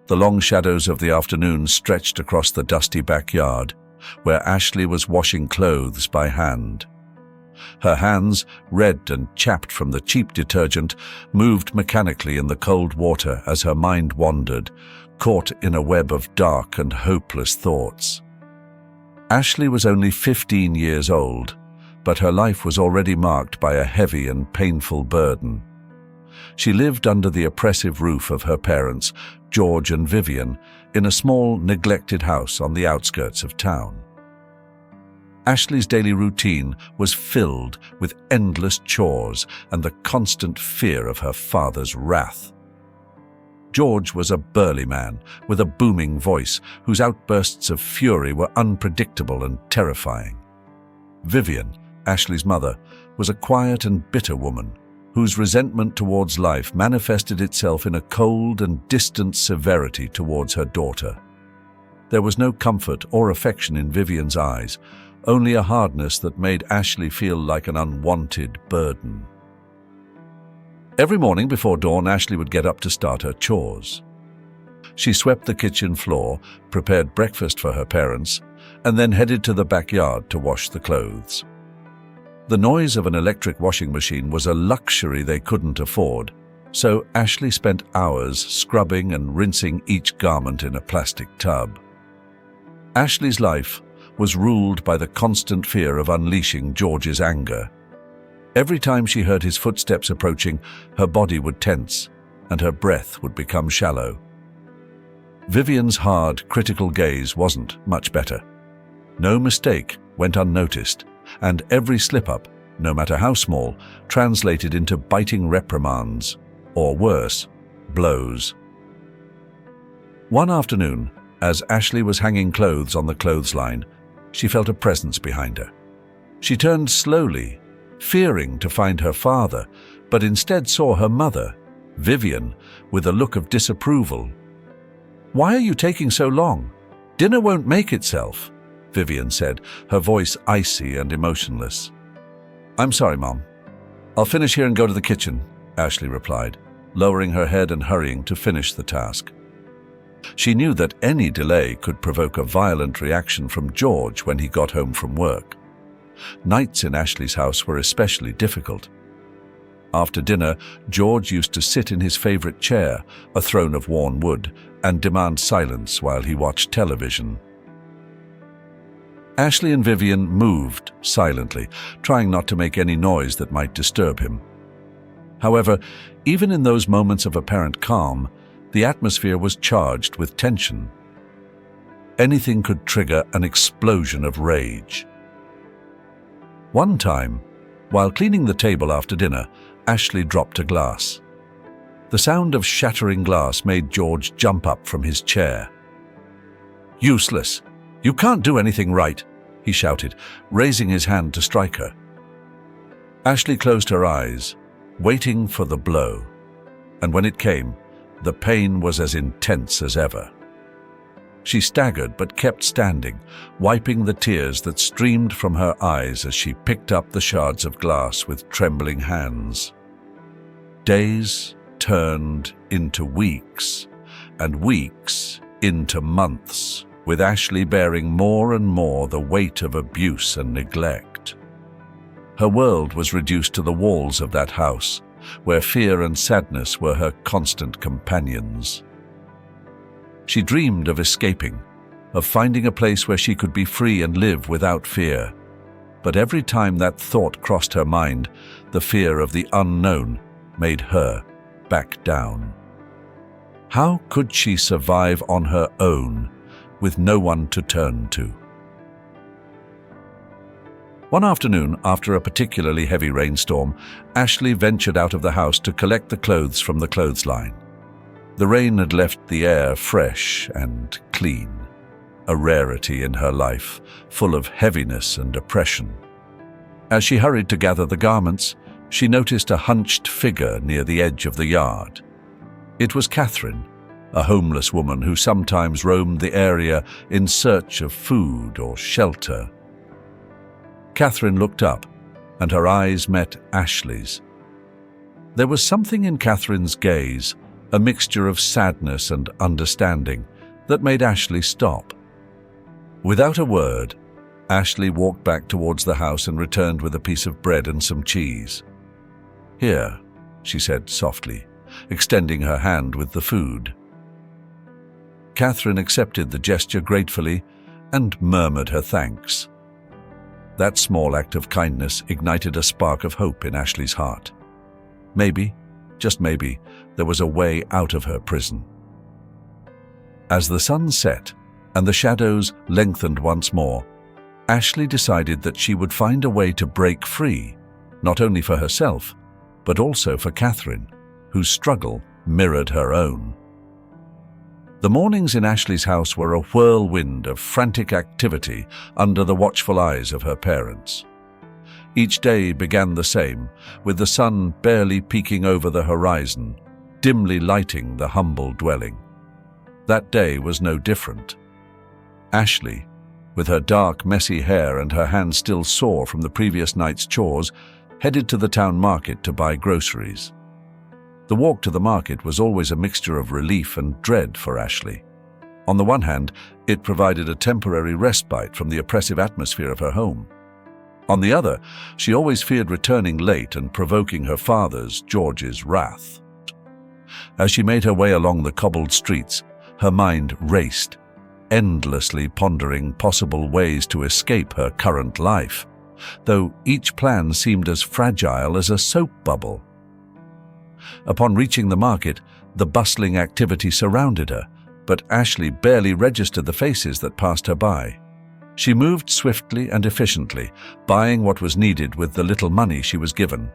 The long shadows of the afternoon stretched across the dusty backyard, where Ashley was washing clothes by hand. Her hands, red and chapped from the cheap detergent, moved mechanically in the cold water as her mind wandered, caught in a web of dark and hopeless thoughts. Ashley was only 15 years old, but her life was already marked by a heavy and painful burden. She lived under the oppressive roof of her parents, George and Vivian, in a small, neglected house on the outskirts of town. Ashley's daily routine was filled with endless chores and the constant fear of her father's wrath. George was a burly man with a booming voice whose outbursts of fury were unpredictable and terrifying. Vivian, Ashley's mother, was a quiet and bitter woman whose resentment towards life manifested itself in a cold and distant severity towards her daughter. There was no comfort or affection in Vivian's eyes, only a hardness that made Ashley feel like an unwanted burden. Every morning before dawn, Ashley would get up to start her chores. She swept the kitchen floor, prepared breakfast for her parents, and then headed to the backyard to wash the clothes. The noise of an electric washing machine was a luxury they couldn't afford, so Ashley spent hours scrubbing and rinsing each garment in a plastic tub. Ashley's life was ruled by the constant fear of unleashing George's anger. Every time she heard his footsteps approaching, her body would tense and her breath would become shallow. Vivian's hard, critical gaze wasn't much better. No mistake went unnoticed, and every slip-up, no matter how small, translated into biting reprimands, or worse, blows. One afternoon, as Ashley was hanging clothes on the clothesline, she felt a presence behind her. She turned slowly, fearing to find her father, but instead saw her mother, Vivian, with a look of disapproval. "Why are you taking so long? Dinner won't make itself," Vivian said, her voice icy and emotionless. "I'm sorry, Mom. I'll finish here and go to the kitchen," Ashley replied, lowering her head and hurrying to finish the task. She knew that any delay could provoke a violent reaction from George when he got home from work. Nights in Ashley's house were especially difficult. After dinner, George used to sit in his favorite chair, a throne of worn wood, and demand silence while he watched television. Ashley and Vivian moved silently, trying not to make any noise that might disturb him. However, even in those moments of apparent calm, the atmosphere was charged with tension. Anything could trigger an explosion of rage. One time, while cleaning the table after dinner, Ashley dropped a glass. The sound of shattering glass made George jump up from his chair. "Useless! You can't do anything right!" he shouted, raising his hand to strike her. Ashley closed her eyes, waiting for the blow, and when it came, the pain was as intense as ever. She staggered but kept standing, wiping the tears that streamed from her eyes as she picked up the shards of glass with trembling hands. Days turned into weeks, and weeks into months, with Ashley bearing more and more the weight of abuse and neglect. Her world was reduced to the walls of that house, where fear and sadness were her constant companions. She dreamed of escaping, of finding a place where she could be free and live without fear. But every time that thought crossed her mind, the fear of the unknown made her back down. How could she survive on her own, with no one to turn to? One afternoon, after a particularly heavy rainstorm, Ashley ventured out of the house to collect the clothes from the clothesline. The rain had left the air fresh and clean, a rarity in her life, full of heaviness and oppression. As she hurried to gather the garments, she noticed a hunched figure near the edge of the yard. It was Catherine, a homeless woman who sometimes roamed the area in search of food or shelter. Catherine looked up, and her eyes met Ashley's. There was something in Catherine's gaze, a mixture of sadness and understanding that made Ashley stop. Without a word, Ashley walked back towards the house and returned with a piece of bread and some cheese. "Here," she said softly, extending her hand with the food. Catherine accepted the gesture gratefully and murmured her thanks. That small act of kindness ignited a spark of hope in Ashley's heart. Maybe, just maybe, there was a way out of her prison. As the sun set and the shadows lengthened once more, Ashley decided that she would find a way to break free, not only for herself, but also for Catherine, whose struggle mirrored her own. The mornings in Ashley's house were a whirlwind of frantic activity under the watchful eyes of her parents. Each day began the same, with the sun barely peeking over the horizon, dimly lighting the humble dwelling. That day was no different. Ashley, with her dark, messy hair and her hands still sore from the previous night's chores, headed to the town market to buy groceries. The walk to the market was always a mixture of relief and dread for Ashley. On the one hand, it provided a temporary respite from the oppressive atmosphere of her home. On the other, she always feared returning late and provoking her father's, George's, wrath. As she made her way along the cobbled streets, her mind raced, endlessly pondering possible ways to escape her current life, though each plan seemed as fragile as a soap bubble. Upon reaching the market, the bustling activity surrounded her, but Ashley barely registered the faces that passed her by. She moved swiftly and efficiently, buying what was needed with the little money she was given.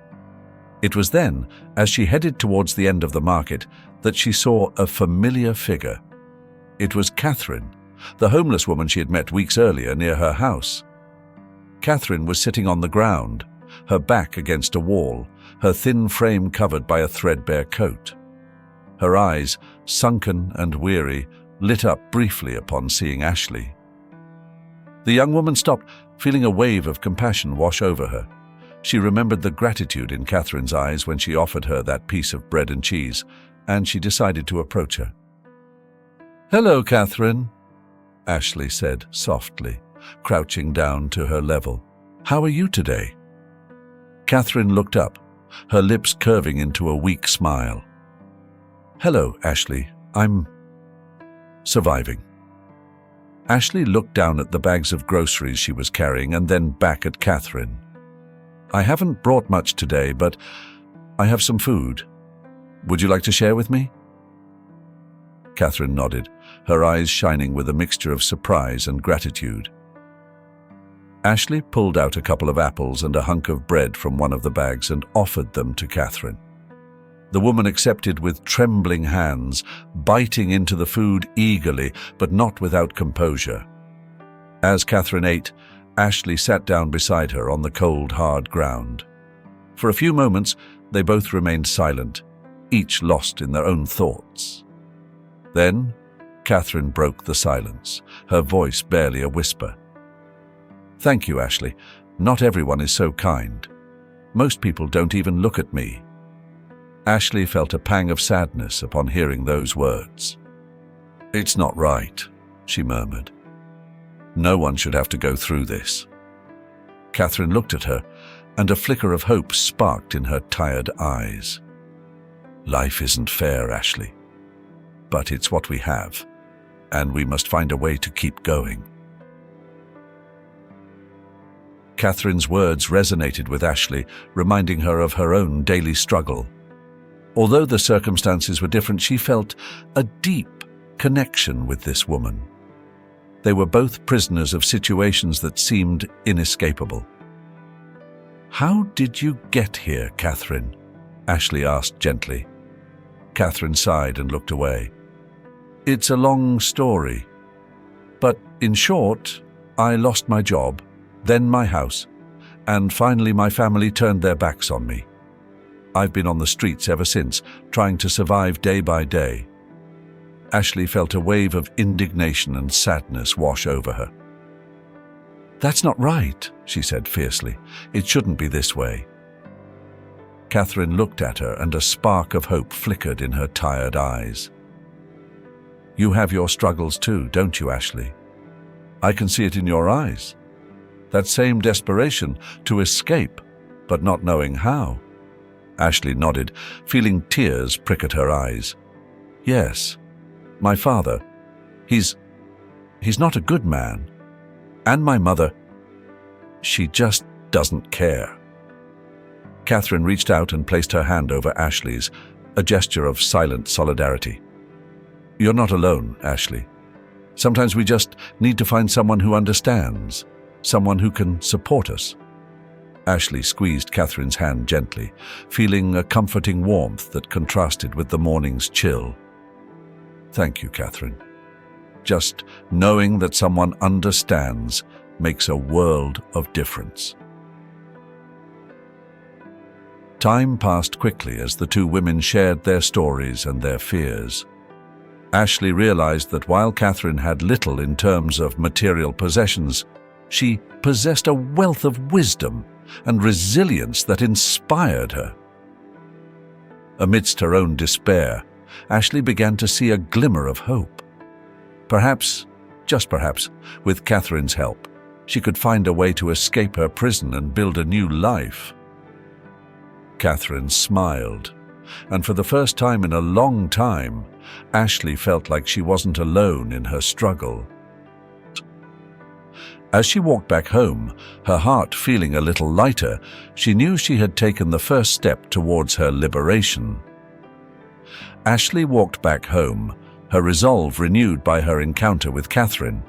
It was then, as she headed towards the end of the market, that she saw a familiar figure. It was Catherine, the homeless woman she had met weeks earlier near her house. Catherine was sitting on the ground, her back against a wall, her thin frame covered by a threadbare coat. Her eyes, sunken and weary, lit up briefly upon seeing Ashley. The young woman stopped, feeling a wave of compassion wash over her. She remembered the gratitude in Catherine's eyes when she offered her that piece of bread and cheese, and she decided to approach her. "Hello, Catherine," Ashley said softly, crouching down to her level. "How are you today?" Catherine looked up, her lips curving into a weak smile. "Hello, Ashley. I'm surviving." Ashley looked down at the bags of groceries she was carrying and then back at Catherine. "I haven't brought much today, but I have some food. Would you like to share with me?" Catherine nodded, her eyes shining with a mixture of surprise and gratitude. Ashley pulled out a couple of apples and a hunk of bread from one of the bags and offered them to Catherine. The woman accepted with trembling hands, biting into the food eagerly, but not without composure. As Catherine ate, Ashley sat down beside her on the cold, hard ground. For a few moments, they both remained silent, each lost in their own thoughts. Then, Catherine broke the silence, her voice barely a whisper. "Thank you, Ashley. Not everyone is so kind. Most people don't even look at me." Ashley felt a pang of sadness upon hearing those words. "It's not right," she murmured. "No one should have to go through this." Catherine looked at her, and a flicker of hope sparked in her tired eyes. "Life isn't fair, Ashley. But it's what we have, and we must find a way to keep going." Catherine's words resonated with Ashley, reminding her of her own daily struggle. Although the circumstances were different, she felt a deep connection with this woman. They were both prisoners of situations that seemed inescapable. "How did you get here, Catherine?" Ashley asked gently. Catherine sighed and looked away. "It's a long story. But in short, I lost my job, then my house, and finally my family turned their backs on me. I've been on the streets ever since, trying to survive day by day." Ashley felt a wave of indignation and sadness wash over her. "That's not right," she said fiercely. "It shouldn't be this way." Catherine looked at her, and a spark of hope flickered in her tired eyes. "You have your struggles too, don't you, Ashley? I can see it in your eyes. That same desperation to escape, but not knowing how." Ashley nodded, feeling tears prick at her eyes. "Yes, my father. He's not a good man. And my mother, she just doesn't care." Catherine reached out and placed her hand over Ashley's, a gesture of silent solidarity. "You're not alone, Ashley. Sometimes we just need to find someone who understands, someone who can support us." Ashley squeezed Catherine's hand gently, feeling a comforting warmth that contrasted with the morning's chill. "Thank you, Catherine. Just knowing that someone understands makes a world of difference." Time passed quickly as the two women shared their stories and their fears. Ashley realized that while Catherine had little in terms of material possessions, she possessed a wealth of wisdom and resilience that inspired her. Amidst her own despair, Ashley began to see a glimmer of hope. Perhaps, just perhaps, with Catherine's help, she could find a way to escape her prison and build a new life. Catherine smiled, and for the first time in a long time, Ashley felt like she wasn't alone in her struggle. As she walked back home, her heart feeling a little lighter, she knew she had taken the first step towards her liberation. Ashley walked back home, her resolve renewed by her encounter with Catherine.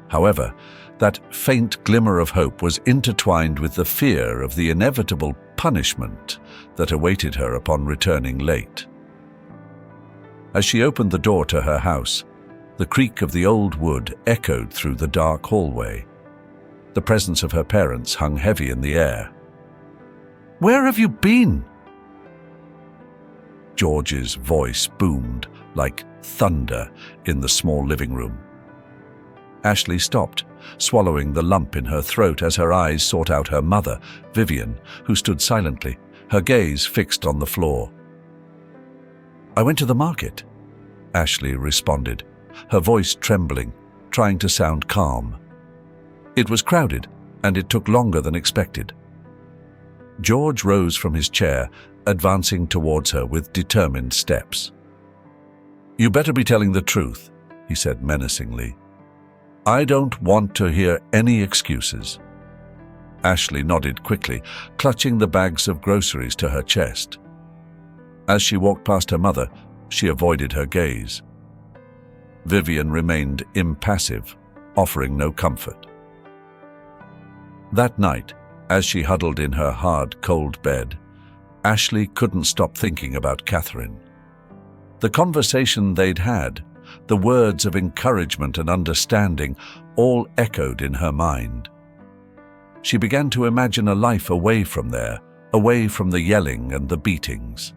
However, that faint glimmer of hope was intertwined with the fear of the inevitable punishment that awaited her upon returning late. As she opened the door to her house, the creak of the old wood echoed through the dark hallway. The presence of her parents hung heavy in the air. "Where have you been?" George's voice boomed like thunder in the small living room. Ashley stopped, swallowing the lump in her throat as her eyes sought out her mother, Vivian, who stood silently, her gaze fixed on the floor. "I went to the market," Ashley responded, her voice trembling, trying to sound calm. "It was crowded, and it took longer than expected." George rose from his chair, advancing towards her with determined steps. "You better be telling the truth," he said menacingly. "I don't want to hear any excuses." Ashley nodded quickly, clutching the bags of groceries to her chest. As she walked past her mother, she avoided her gaze. Vivian remained impassive, offering no comfort. That night, as she huddled in her hard, cold bed, Ashley couldn't stop thinking about Catherine. The conversation they'd had, the words of encouragement and understanding, all echoed in her mind. She began to imagine a life away from there, away from the yelling and the beatings.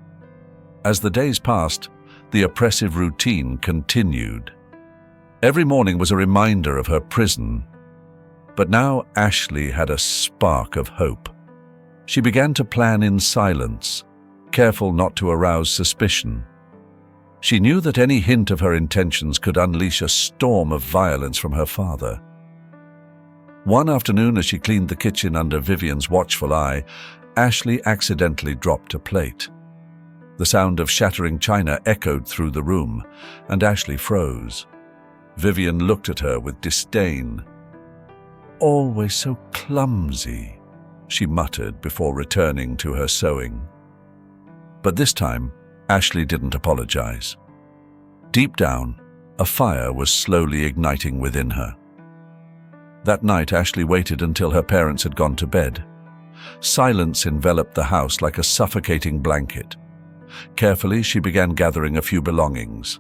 As the days passed, the oppressive routine continued. Every morning was a reminder of her prison. But now Ashley had a spark of hope. She began to plan in silence, careful not to arouse suspicion. She knew that any hint of her intentions could unleash a storm of violence from her father. One afternoon, as she cleaned the kitchen under Vivian's watchful eye, Ashley accidentally dropped a plate. The sound of shattering china echoed through the room, and Ashley froze. Vivian looked at her with disdain. "Always so clumsy," she muttered before returning to her sewing. But this time, Ashley didn't apologize. Deep down, a fire was slowly igniting within her. That night, Ashley waited until her parents had gone to bed. Silence enveloped the house like a suffocating blanket. Carefully, she began gathering a few belongings: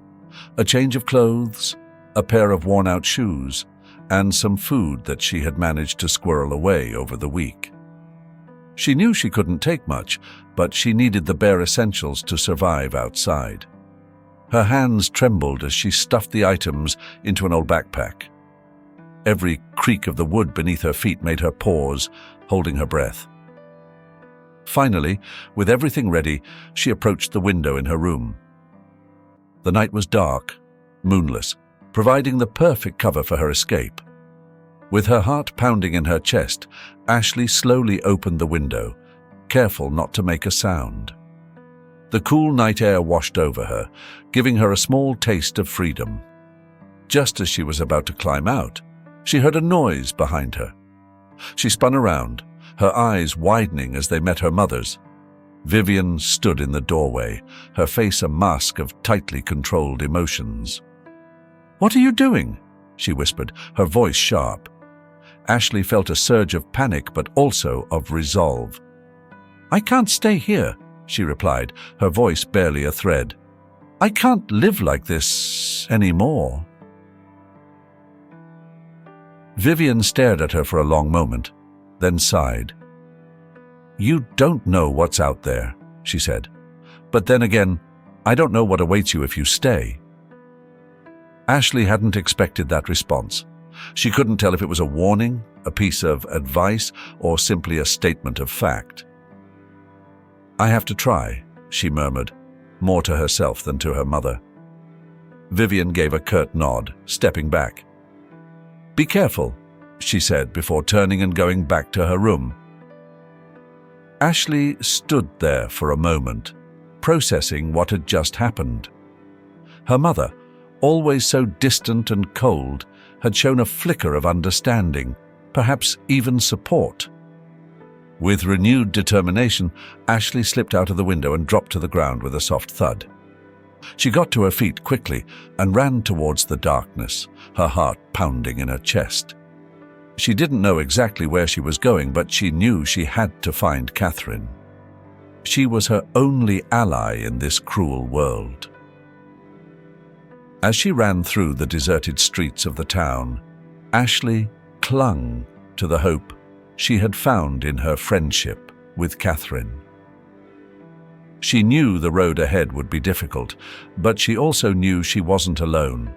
a change of clothes, a pair of worn-out shoes, and some food that she had managed to squirrel away over the week. She knew she couldn't take much, but she needed the bare essentials to survive outside. Her hands trembled as she stuffed the items into an old backpack. Every creak of the wood beneath her feet made her pause, holding her breath. Finally, with everything ready, she approached the window in her room. The night was dark, moonless, providing the perfect cover for her escape. With her heart pounding in her chest, Ashley slowly opened the window, careful not to make a sound. The cool night air washed over her, giving her a small taste of freedom. Just as she was about to climb out, she heard a noise behind her. She spun around, her eyes widening as they met her mother's. Vivian stood in the doorway, her face a mask of tightly controlled emotions. "What are you doing?" she whispered, her voice sharp. Ashley felt a surge of panic but also of resolve. "I can't stay here," she replied, her voice barely a thread. "I can't live like this anymore." Vivian stared at her for a long moment, then sighed. "You don't know what's out there," she said. "But then again, I don't know what awaits you if you stay." Ashley hadn't expected that response. She couldn't tell if it was a warning, a piece of advice, or simply a statement of fact. "I have to try," she murmured, more to herself than to her mother. Vivian gave a curt nod, stepping back. "Be careful," she said before turning and going back to her room. Ashley stood there for a moment, processing what had just happened. Her mother, always so distant and cold, had shown a flicker of understanding, perhaps even support. With renewed determination, Ashley slipped out of the window and dropped to the ground with a soft thud. She got to her feet quickly and ran towards the darkness, her heart pounding in her chest. She didn't know exactly where she was going, but she knew she had to find Catherine. She was her only ally in this cruel world. As she ran through the deserted streets of the town, Ashley clung to the hope she had found in her friendship with Catherine. She knew the road ahead would be difficult, but she also knew she wasn't alone.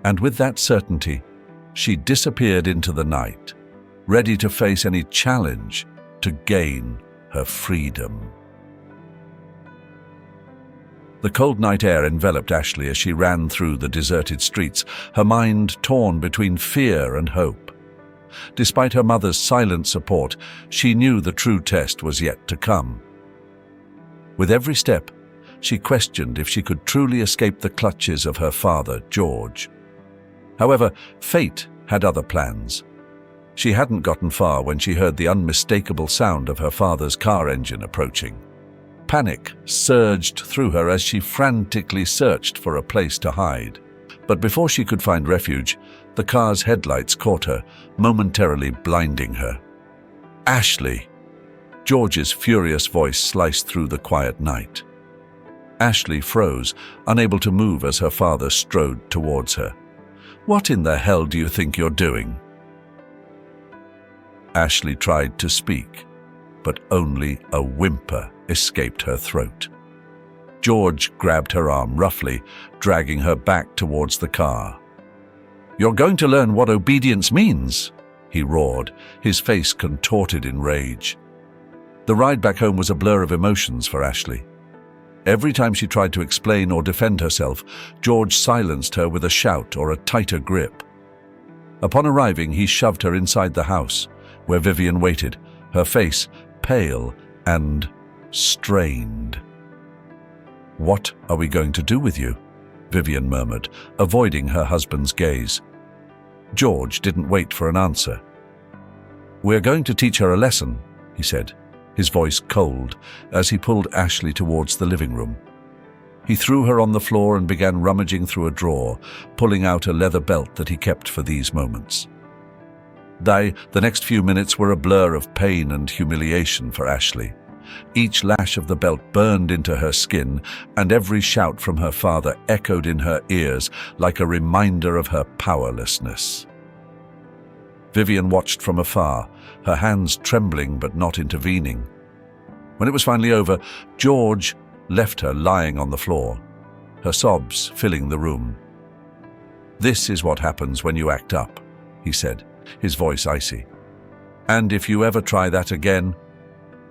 And with that certainty, she disappeared into the night, ready to face any challenge to gain her freedom. The cold night air enveloped Ashley as she ran through the deserted streets, her mind torn between fear and hope. Despite her mother's silent support, she knew the true test was yet to come. With every step, she questioned if she could truly escape the clutches of her father, George. However, fate had other plans. She hadn't gotten far when she heard the unmistakable sound of her father's car engine approaching. Panic surged through her as she frantically searched for a place to hide. But before she could find refuge, the car's headlights caught her, momentarily blinding her. "Ashley!" George's furious voice sliced through the quiet night. Ashley froze, unable to move as her father strode towards her. "What in the hell do you think you're doing?" Ashley tried to speak, but only a whimper escaped her throat. George grabbed her arm roughly, dragging her back towards the car. "You're going to learn what obedience means," he roared, his face contorted in rage. The ride back home was a blur of emotions for Ashley. Every time she tried to explain or defend herself, George silenced her with a shout or a tighter grip. Upon arriving, he shoved her inside the house, where Vivian waited, her face pale and strained. "What are we going to do with you?" Vivian murmured, avoiding her husband's gaze. George didn't wait for an answer. "We're going to teach her a lesson," he said, his voice cold, as he pulled Ashley towards the living room. He threw her on the floor and began rummaging through a drawer, pulling out a leather belt that he kept for these moments. The next few minutes were a blur of pain and humiliation for Ashley. Each lash of the belt burned into her skin, and every shout from her father echoed in her ears like a reminder of her powerlessness. Vivian watched from afar, her hands trembling but not intervening. When it was finally over, George left her lying on the floor, her sobs filling the room. "This is what happens when you act up," he said, his voice icy. "And if you ever try that again..."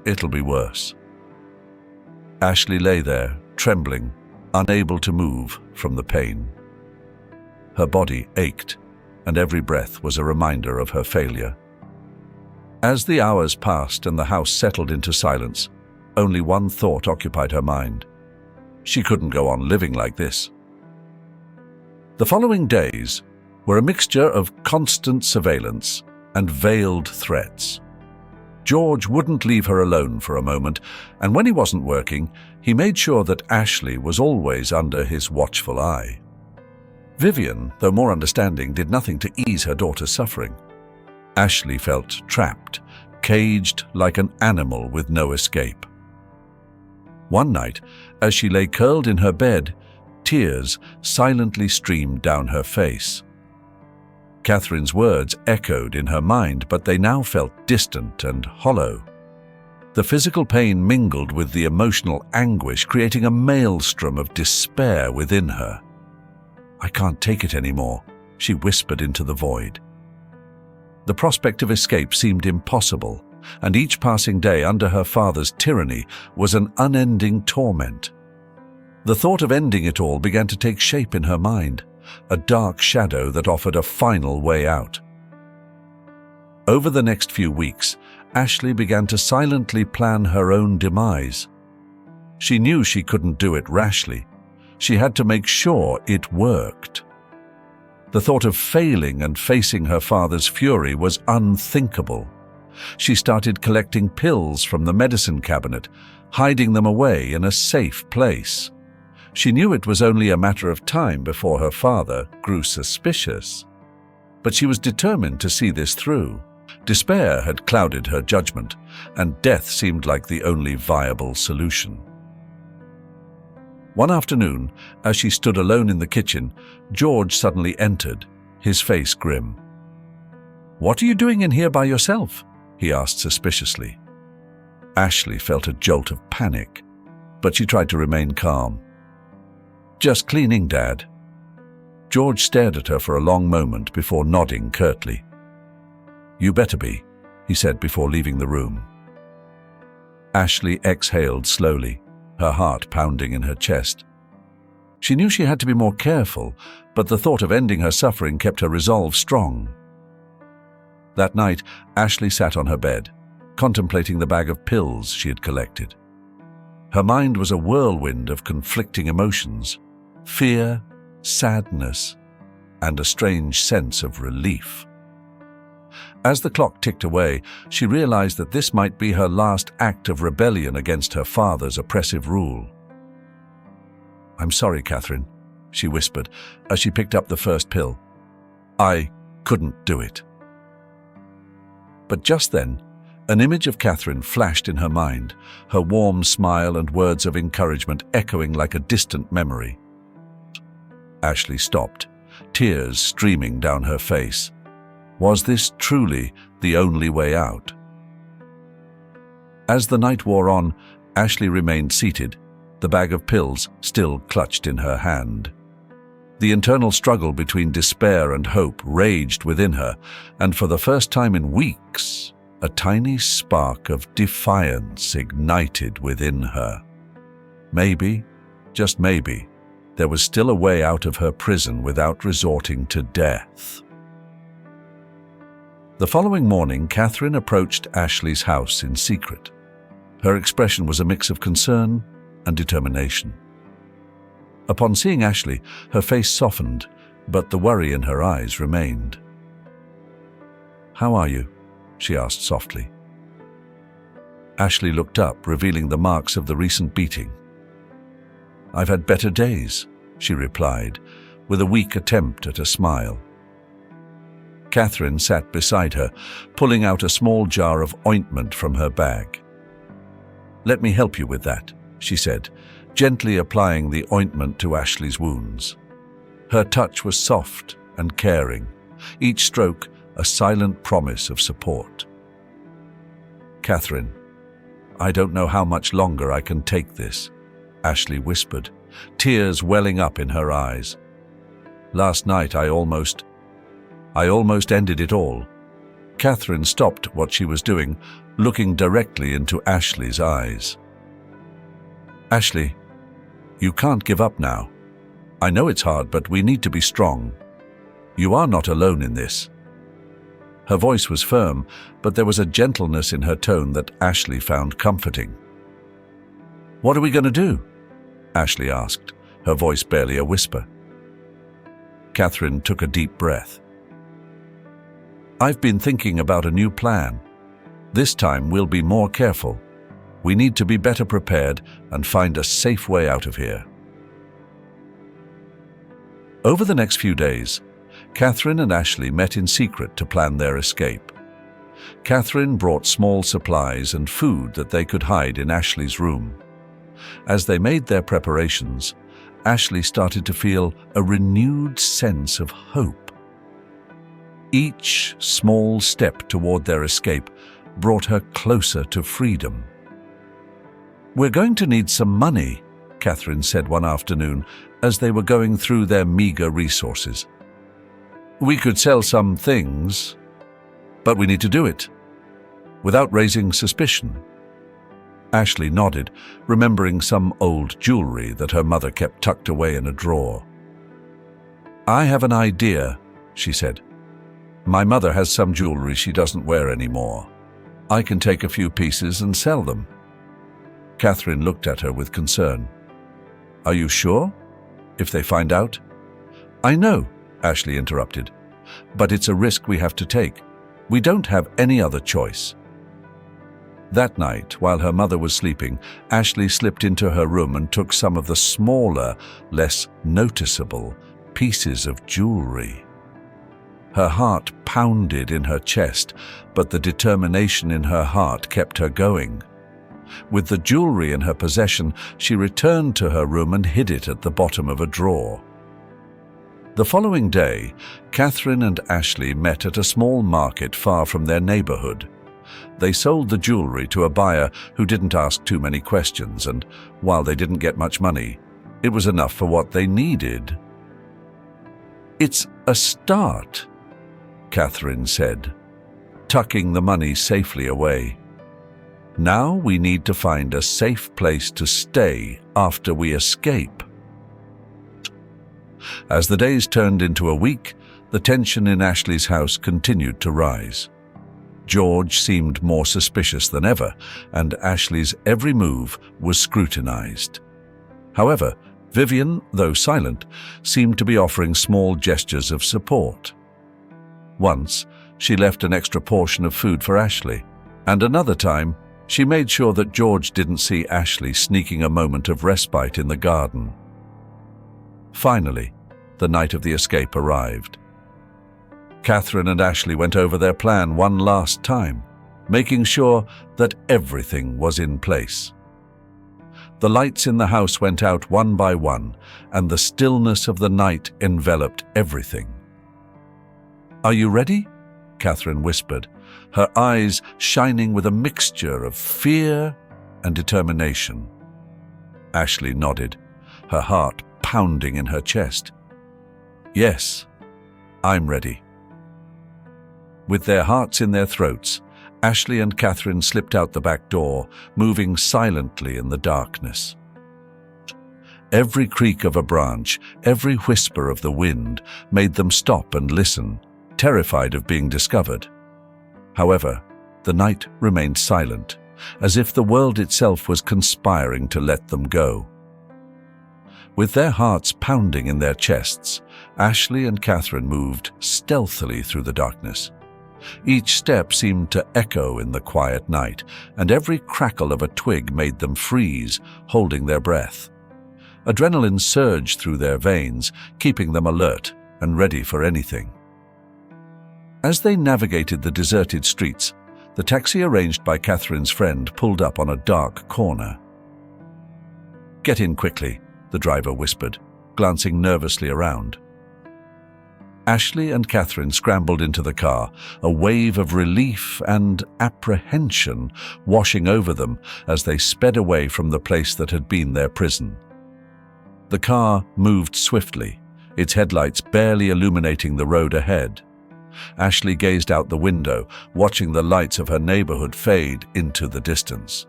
It'll be worse. Ashley lay there, trembling, unable to move from the pain. Her body ached, and every breath was a reminder of her failure. As the hours passed and the house settled into silence, only one thought occupied her mind. She couldn't go on living like this. The following days were a mixture of constant surveillance and veiled threats. George wouldn't leave her alone for a moment, and when he wasn't working, he made sure that Ashley was always under his watchful eye. Vivian, though more understanding, did nothing to ease her daughter's suffering. Ashley felt trapped, caged like an animal with no escape. One night, as she lay curled in her bed, tears silently streamed down her face. Catherine's words echoed in her mind, but they now felt distant and hollow. The physical pain mingled with the emotional anguish, creating a maelstrom of despair within her. "I can't take it anymore," she whispered into the void. The prospect of escape seemed impossible, and each passing day under her father's tyranny was an unending torment. The thought of ending it all began to take shape in her mind, a dark shadow that offered a final way out. Over the next few weeks, Ashley began to silently plan her own demise. She knew she couldn't do it rashly. She had to make sure it worked. The thought of failing and facing her father's fury was unthinkable. She started collecting pills from the medicine cabinet, hiding them away in a safe place. She knew it was only a matter of time before her father grew suspicious. But she was determined to see this through. Despair had clouded her judgment, and death seemed like the only viable solution. One afternoon, as she stood alone in the kitchen, George suddenly entered, his face grim. "What are you doing in here by yourself?" he asked suspiciously. Ashley felt a jolt of panic, but she tried to remain calm. "Just cleaning, Dad." George stared at her for a long moment before nodding curtly. "You better be," he said before leaving the room. Ashley exhaled slowly, her heart pounding in her chest. She knew she had to be more careful, but the thought of ending her suffering kept her resolve strong. That night, Ashley sat on her bed, contemplating the bag of pills she had collected. Her mind was a whirlwind of conflicting emotions: fear, sadness, and a strange sense of relief. As the clock ticked away, she realized that this might be her last act of rebellion against her father's oppressive rule. "I'm sorry, Catherine," she whispered as she picked up the first pill. "I couldn't do it." But just then, an image of Catherine flashed in her mind, her warm smile and words of encouragement echoing like a distant memory. Ashley stopped, tears streaming down her face. Was this truly the only way out? As the night wore on, Ashley remained seated, the bag of pills still clutched in her hand. The internal struggle between despair and hope raged within her, and for the first time in weeks, a tiny spark of defiance ignited within her. Maybe, just maybe, there was still a way out of her prison without resorting to death. The following morning, Catherine approached Ashley's house in secret. Her expression was a mix of concern and determination. Upon seeing Ashley, her face softened, but the worry in her eyes remained. "How are you?" she asked softly. Ashley looked up, revealing the marks of the recent beating. "I've had better days," she replied, with a weak attempt at a smile. Catherine sat beside her, pulling out a small jar of ointment from her bag. "Let me help you with that," she said, gently applying the ointment to Ashley's wounds. Her touch was soft and caring, each stroke a silent promise of support. "Catherine, I don't know how much longer I can take this," Ashley whispered, tears welling up in her eyes. "Last night I almost ended it all. Catherine stopped what she was doing, looking directly into Ashley's eyes. "Ashley, you can't give up now. I know it's hard, but we need to be strong. You are not alone in this." Her voice was firm, but there was a gentleness in her tone that Ashley found comforting. "What are we going to do?" Ashley asked, her voice barely a whisper. Catherine took a deep breath. "I've been thinking about a new plan. This time we'll be more careful. We need to be better prepared and find a safe way out of here." Over the next few days, Catherine and Ashley met in secret to plan their escape. Catherine brought small supplies and food that they could hide in Ashley's room. As they made their preparations, Ashley started to feel a renewed sense of hope. Each small step toward their escape brought her closer to freedom. "We're going to need some money," Catherine said one afternoon as they were going through their meager resources. "We could sell some things, but we need to do it without raising suspicion." Ashley nodded, remembering some old jewelry that her mother kept tucked away in a drawer. "I have an idea," she said. "My mother has some jewelry she doesn't wear anymore. I can take a few pieces and sell them." Catherine looked at her with concern. "Are you sure? If they find out?" "I know," Ashley interrupted, "but it's a risk we have to take. We don't have any other choice." That night, while her mother was sleeping, Ashley slipped into her room and took some of the smaller, less noticeable pieces of jewelry. Her heart pounded in her chest, but the determination in her heart kept her going. With the jewelry in her possession, she returned to her room and hid it at the bottom of a drawer. The following day, Catherine and Ashley met at a small market far from their neighborhood. They sold the jewelry to a buyer who didn't ask too many questions, and while they didn't get much money, it was enough for what they needed. "It's a start," Catherine said, tucking the money safely away. "Now we need to find a safe place to stay after we escape." As the days turned into a week, the tension in Ashley's house continued to rise. George seemed more suspicious than ever, and Ashley's every move was scrutinized. However, Vivian, though silent, seemed to be offering small gestures of support. Once, she left an extra portion of food for Ashley, and another time, she made sure that George didn't see Ashley sneaking a moment of respite in the garden. Finally, the night of the escape arrived. Catherine and Ashley went over their plan one last time, making sure that everything was in place. The lights in the house went out one by one, and the stillness of the night enveloped everything. "Are you ready?" Catherine whispered, her eyes shining with a mixture of fear and determination. Ashley nodded, her heart pounding in her chest. "Yes, I'm ready." With their hearts in their throats, Ashley and Catherine slipped out the back door, moving silently in the darkness. Every creak of a branch, every whisper of the wind made them stop and listen, terrified of being discovered. However, the night remained silent, as if the world itself was conspiring to let them go. With their hearts pounding in their chests, Ashley and Catherine moved stealthily through the darkness. Each step seemed to echo in the quiet night, and every crackle of a twig made them freeze, holding their breath. Adrenaline surged through their veins, keeping them alert and ready for anything. As they navigated the deserted streets, the taxi arranged by Catherine's friend pulled up on a dark corner. "Get in quickly," the driver whispered, glancing nervously around. Ashley and Catherine scrambled into the car, a wave of relief and apprehension washing over them as they sped away from the place that had been their prison. The car moved swiftly, its headlights barely illuminating the road ahead. Ashley gazed out the window, watching the lights of her neighborhood fade into the distance.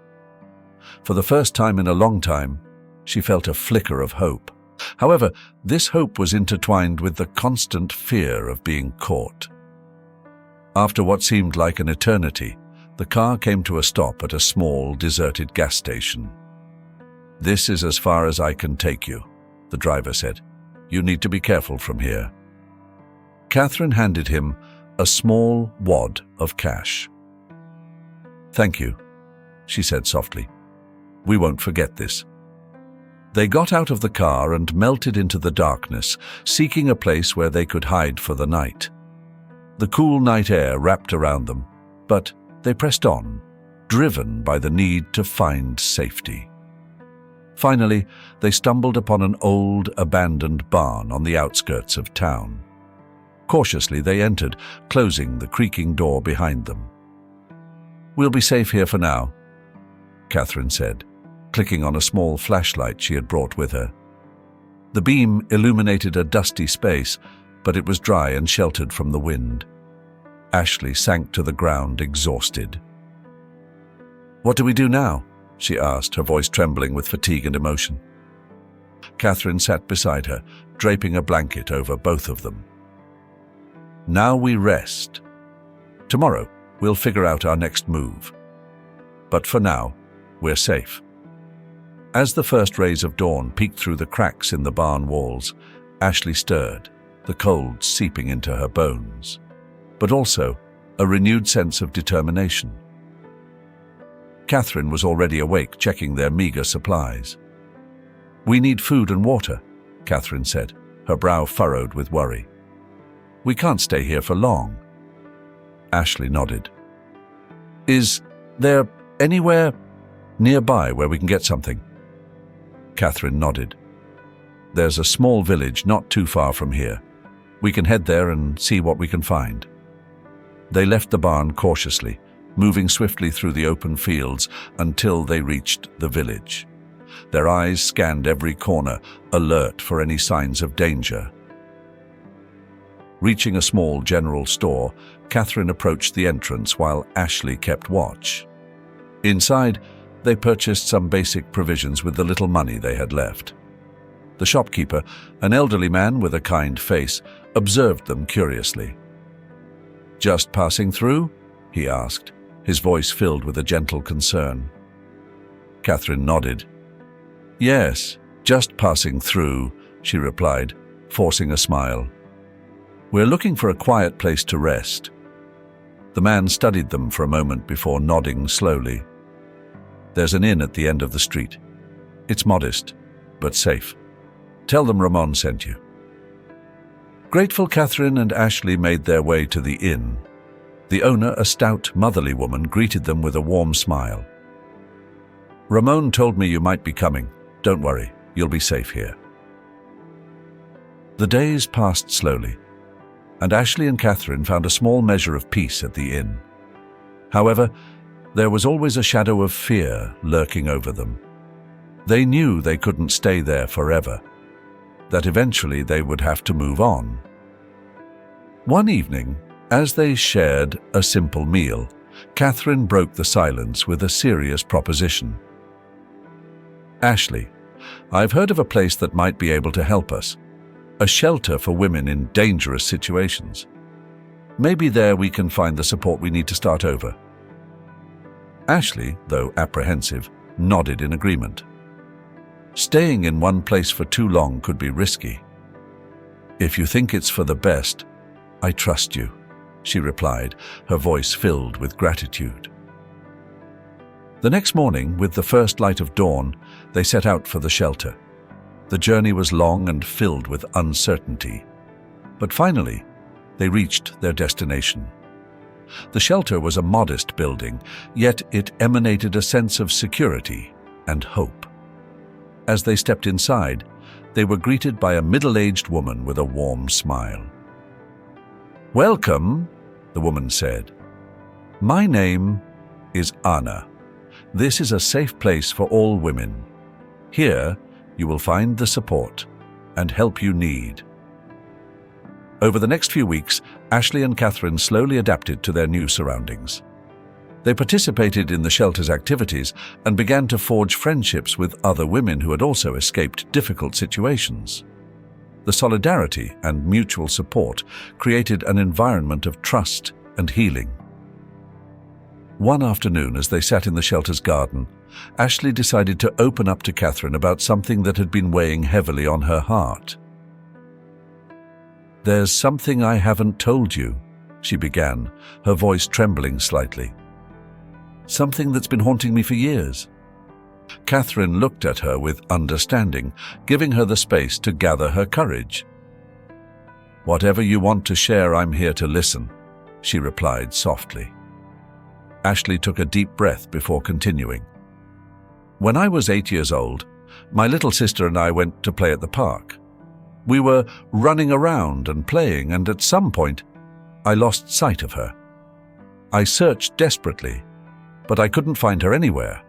For the first time in a long time, she felt a flicker of hope. However, this hope was intertwined with the constant fear of being caught. After what seemed like an eternity, the car came to a stop at a small, deserted gas station. "This is as far as I can take you," the driver said. "You need to be careful from here." Catherine handed him a small wad of cash. "Thank you," she said softly. "We won't forget this." They got out of the car and melted into the darkness, seeking a place where they could hide for the night. The cool night air wrapped around them, but they pressed on, driven by the need to find safety. Finally, they stumbled upon an old, abandoned barn on the outskirts of town. Cautiously, they entered, closing the creaking door behind them. "We'll be safe here for now," Catherine said, clicking on a small flashlight she had brought with her. The beam illuminated a dusty space, but it was dry and sheltered from the wind. Ashley sank to the ground, exhausted. "What do we do now?" she asked, her voice trembling with fatigue and emotion. Catherine sat beside her, draping a blanket over both of them. "Now we rest. Tomorrow, we'll figure out our next move. But for now, we're safe." As the first rays of dawn peeked through the cracks in the barn walls, Ashley stirred, the cold seeping into her bones, but also a renewed sense of determination. Catherine was already awake, checking their meager supplies. "We need food and water," Catherine said, her brow furrowed with worry. "We can't stay here for long." Ashley nodded. "Is there anywhere nearby where we can get something?" Catherine nodded. "There's a small village not too far from here. We can head there and see what we can find." They left the barn cautiously, moving swiftly through the open fields until they reached the village. Their eyes scanned every corner, alert for any signs of danger. Reaching a small general store, Catherine approached the entrance while Ashley kept watch. Inside, they purchased some basic provisions with the little money they had left. The shopkeeper, an elderly man with a kind face, observed them curiously. "Just passing through?" he asked, his voice filled with a gentle concern. Catherine nodded. "Yes, just passing through," she replied, forcing a smile. "We're looking for a quiet place to rest." The man studied them for a moment before nodding slowly. "There's an inn at the end of the street. It's modest, but safe. Tell them Ramon sent you." Grateful, Catherine and Ashley made their way to the inn. The owner, a stout, motherly woman, greeted them with a warm smile. "Ramon told me you might be coming. Don't worry, you'll be safe here." The days passed slowly, and Ashley and Catherine found a small measure of peace at the inn. However, there was always a shadow of fear lurking over them. They knew they couldn't stay there forever, that eventually they would have to move on. One evening, as they shared a simple meal, Catherine broke the silence with a serious proposition. "Ashley, I've heard of a place that might be able to help us. A shelter for women in dangerous situations. Maybe there we can find the support we need to start over." Ashley, though apprehensive, nodded in agreement. Staying in one place for too long could be risky. "If you think it's for the best, I trust you," she replied, her voice filled with gratitude. The next morning, with the first light of dawn, they set out for the shelter. The journey was long and filled with uncertainty, but finally, they reached their destination. The shelter was a modest building, yet it emanated a sense of security and hope. As they stepped inside, they were greeted by a middle-aged woman with a warm smile. "Welcome," the woman said. "My name is Anna. This is a safe place for all women. Here, you will find the support and help you need." Over the next few weeks, Ashley and Catherine slowly adapted to their new surroundings. They participated in the shelter's activities and began to forge friendships with other women who had also escaped difficult situations. The solidarity and mutual support created an environment of trust and healing. One afternoon, as they sat in the shelter's garden, Ashley decided to open up to Catherine about something that had been weighing heavily on her heart. "There's something I haven't told you," she began, her voice trembling slightly. "Something that's been haunting me for years." Catherine looked at her with understanding, giving her the space to gather her courage. "Whatever you want to share, I'm here to listen," she replied softly. Ashley took a deep breath before continuing. "When I was 8 years old, my little sister and I went to play at the park. We were running around and playing, and at some point, I lost sight of her. I searched desperately, but I couldn't find her anywhere.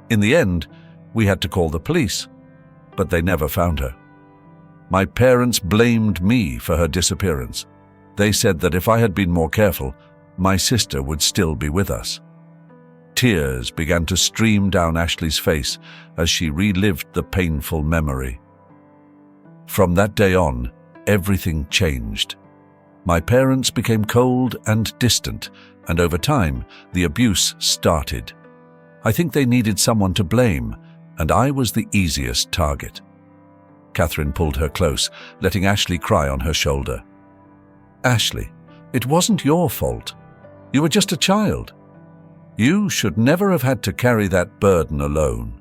In the end, we had to call the police, but they never found her. My parents blamed me for her disappearance. They said that if I had been more careful, my sister would still be with us." Tears began to stream down Ashley's face as she relived the painful memory. "From that day on, everything changed. My parents became cold and distant, and over time, the abuse started. I think they needed someone to blame, and I was the easiest target." Catherine pulled her close, letting Ashley cry on her shoulder. "Ashley, it wasn't your fault. You were just a child. You should never have had to carry that burden alone."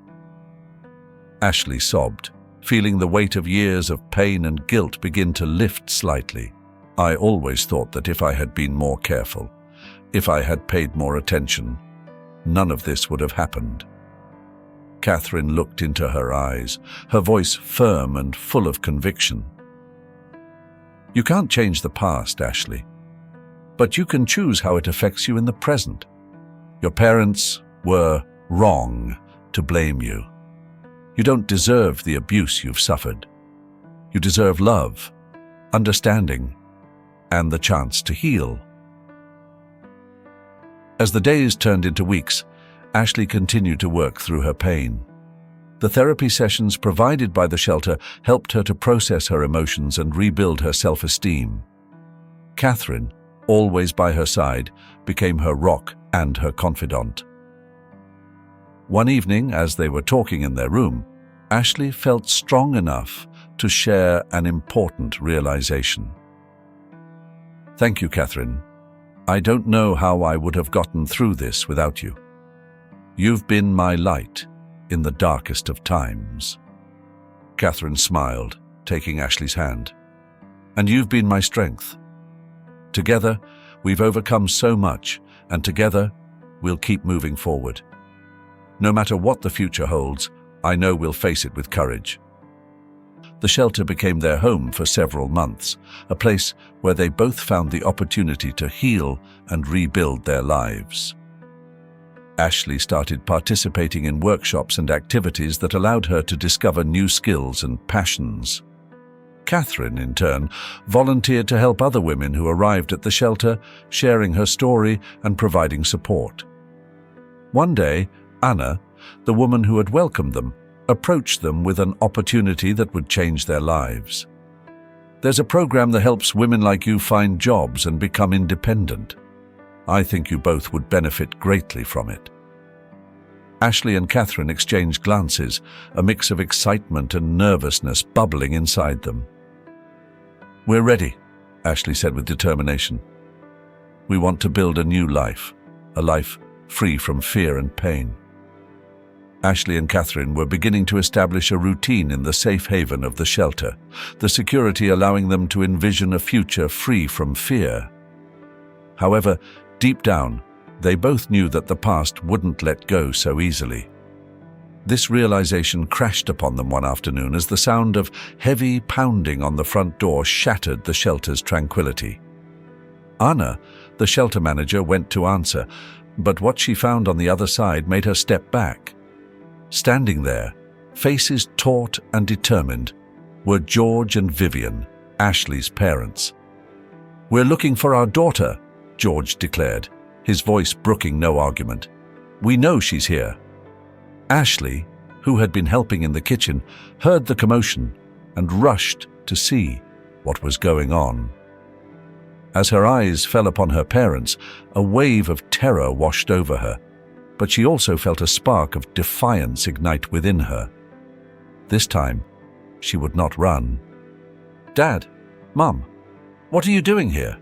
Ashley sobbed, feeling the weight of years of pain and guilt begin to lift slightly. "I always thought that if I had been more careful, if I had paid more attention, none of this would have happened." Catherine looked into her eyes, her voice firm and full of conviction. "You can't change the past, Ashley, but you can choose how it affects you in the present. Your parents were wrong to blame you. You don't deserve the abuse you've suffered. You deserve love, understanding, and the chance to heal." As the days turned into weeks, Ashley continued to work through her pain. The therapy sessions provided by the shelter helped her to process her emotions and rebuild her self-esteem. Catherine, always by her side, became her rock and her confidant. One evening, as they were talking in their room, Ashley felt strong enough to share an important realization. "Thank you, Catherine. I don't know how I would have gotten through this without you. You've been my light in the darkest of times." Catherine smiled, taking Ashley's hand. "And you've been my strength. Together, we've overcome so much, and together, we'll keep moving forward. No matter what the future holds, I know we'll face it with courage." The shelter became their home for several months, a place where they both found the opportunity to heal and rebuild their lives. Ashley started participating in workshops and activities that allowed her to discover new skills and passions. Catherine, in turn, volunteered to help other women who arrived at the shelter, sharing her story and providing support. One day, Anna, the woman who had welcomed them, approached them with an opportunity that would change their lives. "There's a program that helps women like you find jobs and become independent. I think you both would benefit greatly from it." Ashley and Catherine exchanged glances, a mix of excitement and nervousness bubbling inside them. "We're ready," Ashley said with determination. "We want to build a new life, a life free from fear and pain." Ashley and Catherine were beginning to establish a routine in the safe haven of the shelter, the security allowing them to envision a future free from fear. However, deep down, they both knew that the past wouldn't let go so easily. This realization crashed upon them one afternoon as the sound of heavy pounding on the front door shattered the shelter's tranquility. Anna, the shelter manager, went to answer, but what she found on the other side made her step back. Standing there, faces taut and determined, were George and Vivian, Ashley's parents, "We're looking for our daughter," George declared, his voice brooking no argument. "We know she's here." Ashley, who had been helping in the kitchen, heard the commotion and rushed to see what was going on. As her eyes fell upon her parents, a wave of terror washed over her, but she also felt a spark of defiance ignite within her. This time, she would not run. "Dad, Mum, what are you doing here?"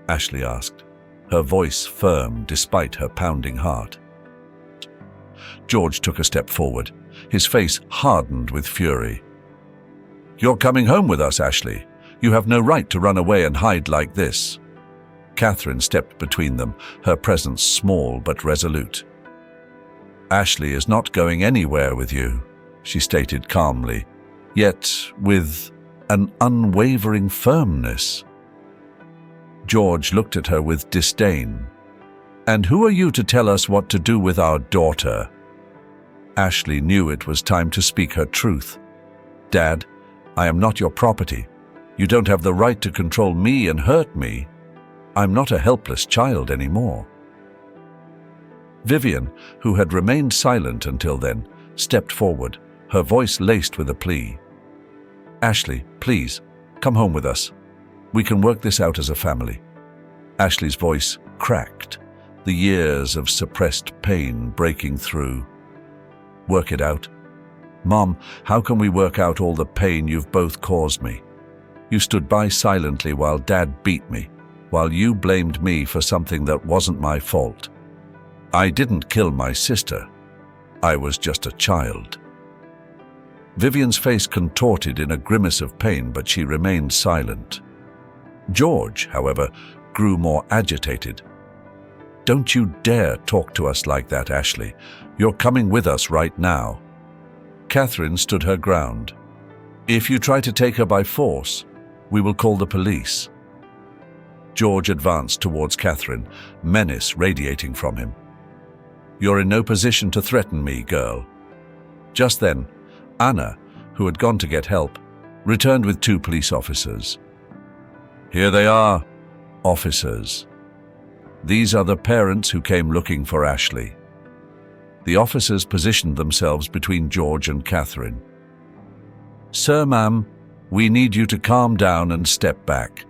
Ashley asked, her voice firm despite her pounding heart. George took a step forward, his face hardened with fury. "You're coming home with us, Ashley. You have no right to run away and hide like this." Catherine stepped between them, her presence small but resolute. "Ashley is not going anywhere with you," she stated calmly, yet with an unwavering firmness. George looked at her with disdain. "And who are you to tell us what to do with our daughter?" Ashley knew it was time to speak her truth. "Dad, I am not your property. You don't have the right to control me and hurt me. I'm not a helpless child anymore." Vivian, who had remained silent until then, stepped forward, her voice laced with a plea. "Ashley, please, come home with us. We can work this out as a family." Ashley's voice cracked, the years of suppressed pain breaking through. "Work it out? Mom, how can we work out all the pain you've both caused me? You stood by silently while Dad beat me, while you blamed me for something that wasn't my fault. I didn't kill my sister. I was just a child." Vivian's face contorted in a grimace of pain, but she remained silent. George, however, grew more agitated. "Don't you dare talk to us like that, Ashley. You're coming with us right now." Catherine stood her ground. "If you try to take her by force, we will call the police." George advanced towards Catherine, menace radiating from him. "You're in no position to threaten me, girl." Just then, Anna, who had gone to get help, returned with 2 police officers. "Here they are, officers. These are the parents who came looking for Ashley." The officers positioned themselves between George and Catherine. "Sir, ma'am, we need you to calm down and step back.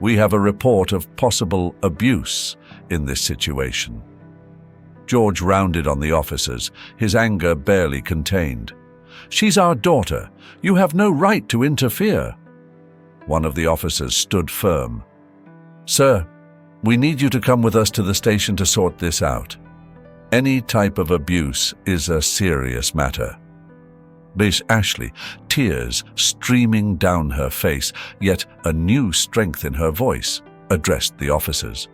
We have a report of possible abuse in this situation." George rounded on the officers, his anger barely contained. "She's our daughter. You have no right to interfere." One of the officers stood firm. "Sir, we need you to come with us to the station to sort this out. Any type of abuse is a serious matter." Miss Ashley, tears streaming down her face, yet a new strength in her voice, addressed the officers.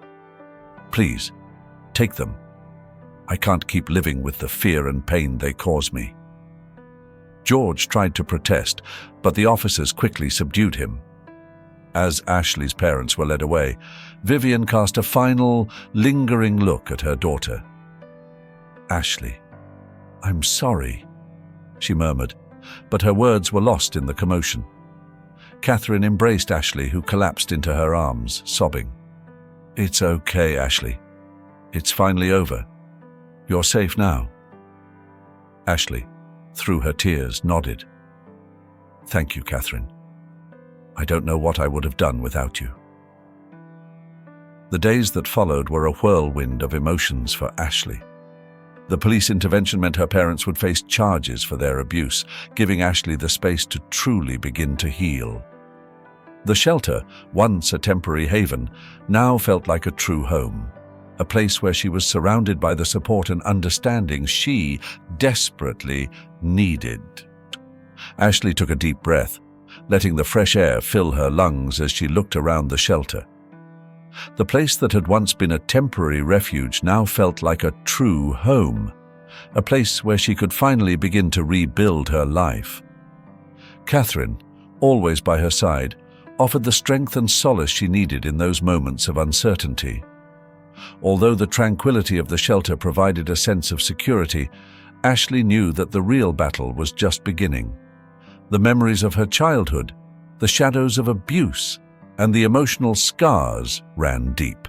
"Please, take them. I can't keep living with the fear and pain they cause me." George tried to protest, but the officers quickly subdued him. As Ashley's parents were led away, Vivian cast a final, lingering look at her daughter. "Ashley, I'm sorry," she murmured, but her words were lost in the commotion. Catherine embraced Ashley, who collapsed into her arms, sobbing. "It's okay, Ashley. It's finally over. You're safe now." Ashley, through her tears, nodded. "Thank you, Catherine. I don't know what I would have done without you." The days that followed were a whirlwind of emotions for Ashley. The police intervention meant her parents would face charges for their abuse, giving Ashley the space to truly begin to heal. The shelter, once a temporary haven, now felt like a true home, a place where she was surrounded by the support and understanding she desperately needed. Ashley took a deep breath, letting the fresh air fill her lungs as she looked around the shelter. The place that had once been a temporary refuge now felt like a true home, a place where she could finally begin to rebuild her life. Catherine, always by her side, offered the strength and solace she needed in those moments of uncertainty. Although the tranquility of the shelter provided a sense of security, Ashley knew that the real battle was just beginning. The memories of her childhood, the shadows of abuse, and the emotional scars ran deep.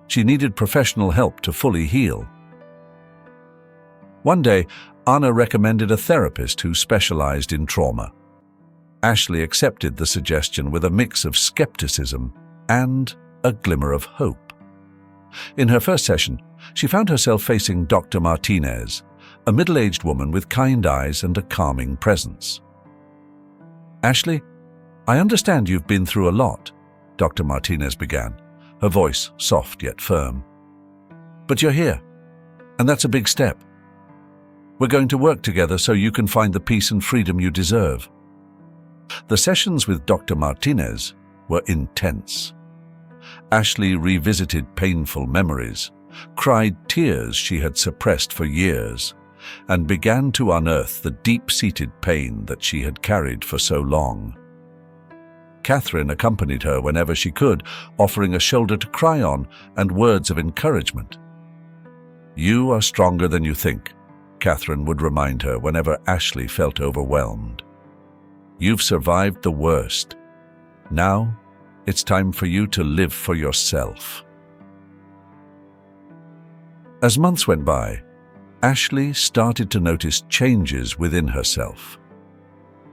She needed professional help to fully heal. One day, Anna recommended a therapist who specialized in trauma. Ashley accepted the suggestion with a mix of skepticism and a glimmer of hope. In her first session, she found herself facing Dr. Martinez, a middle-aged woman with kind eyes and a calming presence. "Ashley, I understand you've been through a lot," Dr. Martinez began, her voice soft yet firm. "But you're here, and that's a big step. We're going to work together so you can find the peace and freedom you deserve." The sessions with Dr. Martinez were intense. Ashley revisited painful memories, cried tears she had suppressed for years, and began to unearth the deep-seated pain that she had carried for so long. Catherine accompanied her whenever she could, offering a shoulder to cry on and words of encouragement. "You are stronger than you think," Catherine would remind her whenever Ashley felt overwhelmed. "You've survived the worst. Now, it's time for you to live for yourself." As months went by, Ashley started to notice changes within herself.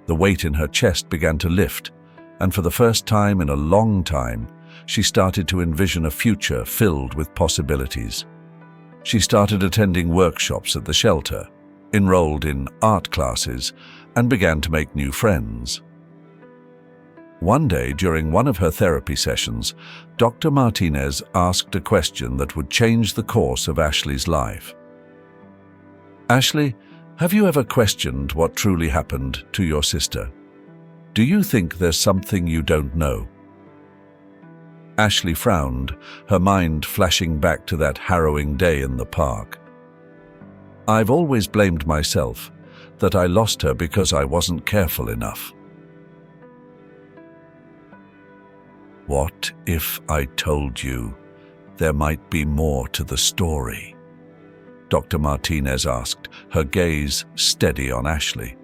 The weight in her chest began to lift, and for the first time in a long time, she started to envision a future filled with possibilities. She started attending workshops at the shelter, enrolled in art classes, and began to make new friends. One day, during one of her therapy sessions, Dr. Martinez asked a question that would change the course of Ashley's life. "Ashley, have you ever questioned what truly happened to your sister? Do you think there's something you don't know?" Ashley frowned, her mind flashing back to that harrowing day in the park. "I've always blamed myself, that I lost her because I wasn't careful enough." "What if I told you there might be more to the story?" Dr. Martinez asked, her gaze steady on Ashley.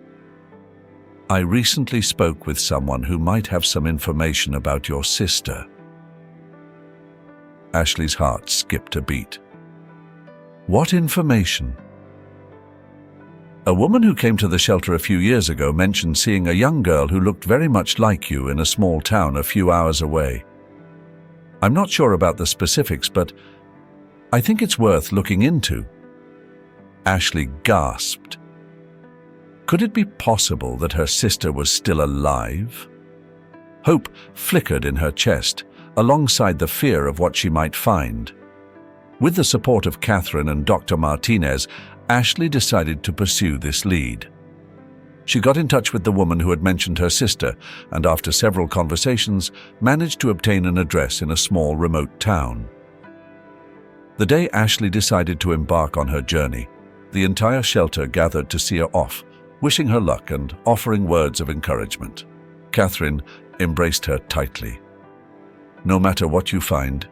"I recently spoke with someone who might have some information about your sister." Ashley's heart skipped a beat. "What information?" "A woman who came to the shelter a few years ago mentioned seeing a young girl who looked very much like you in a small town a few hours away. I'm not sure about the specifics, but I think it's worth looking into." Ashley gasped. Could it be possible that her sister was still alive? Hope flickered in her chest, alongside the fear of what she might find. With the support of Catherine and Dr. Martinez, Ashley decided to pursue this lead. She got in touch with the woman who had mentioned her sister, and after several conversations, managed to obtain an address in a small remote town. The day Ashley decided to embark on her journey, the entire shelter gathered to see her off, wishing her luck and offering words of encouragement. Catherine embraced her tightly. "No matter what you find,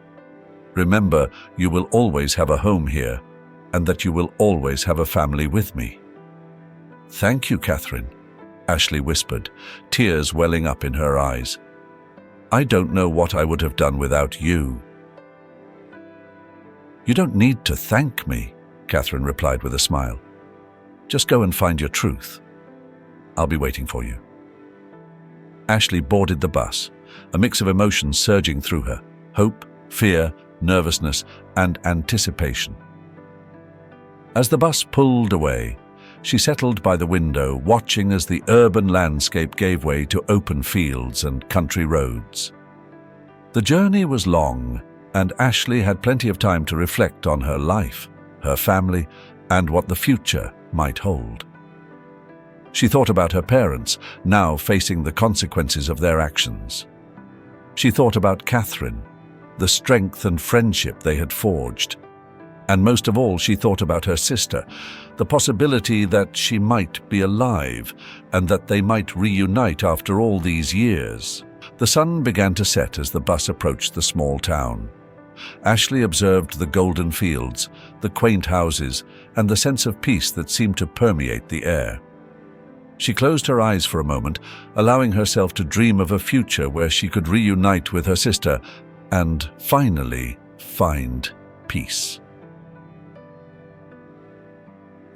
remember you will always have a home here, and that you will always have a family with me." "Thank you, Catherine," Ashley whispered, tears welling up in her eyes. "I don't know what I would have done without you." "You don't need to thank me," Catherine replied with a smile. "Just go and find your truth. I'll be waiting for you." Ashley boarded the bus, a mix of emotions surging through her: hope, fear, nervousness, and anticipation. As the bus pulled away, she settled by the window, watching as the urban landscape gave way to open fields and country roads. The journey was long, and Ashley had plenty of time to reflect on her life, her family, and what the future might hold. She thought about her parents, now facing the consequences of their actions. She thought about Catherine, the strength and friendship they had forged. And most of all, she thought about her sister, the possibility that she might be alive and that they might reunite after all these years. The sun began to set as the bus approached the small town. Ashley observed the golden fields, the quaint houses, and the sense of peace that seemed to permeate the air. She closed her eyes for a moment, allowing herself to dream of a future where she could reunite with her sister and finally find peace.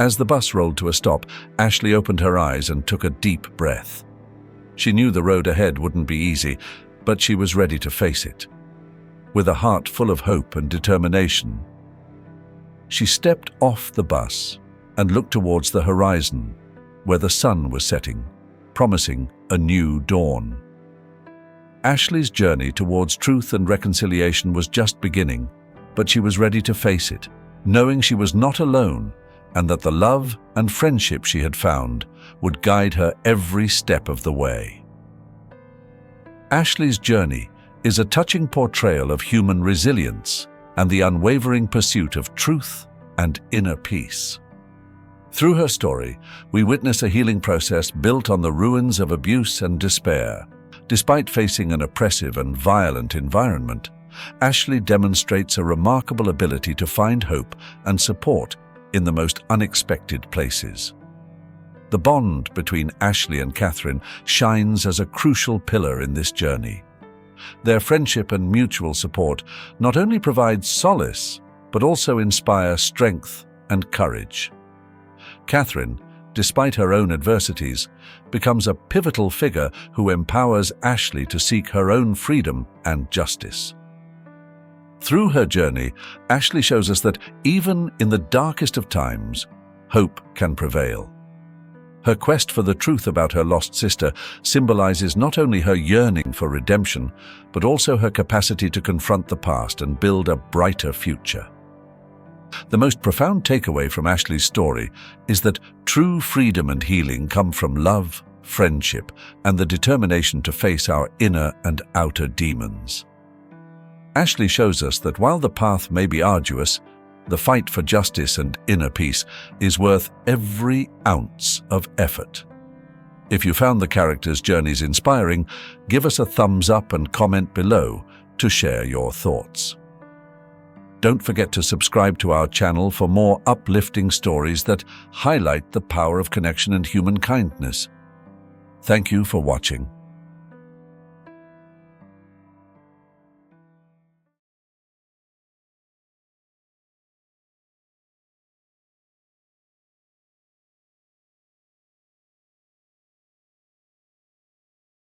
As the bus rolled to a stop, Ashley opened her eyes and took a deep breath. She knew the road ahead wouldn't be easy, but she was ready to face it. With a heart full of hope and determination, she stepped off the bus and looked towards the horizon, where the sun was setting, promising a new dawn. Ashley's journey towards truth and reconciliation was just beginning, but she was ready to face it, knowing she was not alone and that the love and friendship she had found would guide her every step of the way. Ashley's journey is a touching portrayal of human resilience and the unwavering pursuit of truth and inner peace. Through her story, we witness a healing process built on the ruins of abuse and despair. Despite facing an oppressive and violent environment, Ashley demonstrates a remarkable ability to find hope and support in the most unexpected places. The bond between Ashley and Catherine shines as a crucial pillar in this journey. Their friendship and mutual support not only provide solace, but also inspire strength and courage. Catherine, despite her own adversities, becomes a pivotal figure who empowers Ashley to seek her own freedom and justice. Through her journey, Ashley shows us that even in the darkest of times, hope can prevail. Her quest for the truth about her lost sister symbolizes not only her yearning for redemption, but also her capacity to confront the past and build a brighter future. The most profound takeaway from Ashley's story is that true freedom and healing come from love, friendship, and the determination to face our inner and outer demons. Ashley shows us that while the path may be arduous, the fight for justice and inner peace is worth every ounce of effort. If you found the characters' journeys inspiring, give us a thumbs up and comment below to share your thoughts. Don't forget to subscribe to our channel for more uplifting stories that highlight the power of connection and human kindness. Thank you for watching.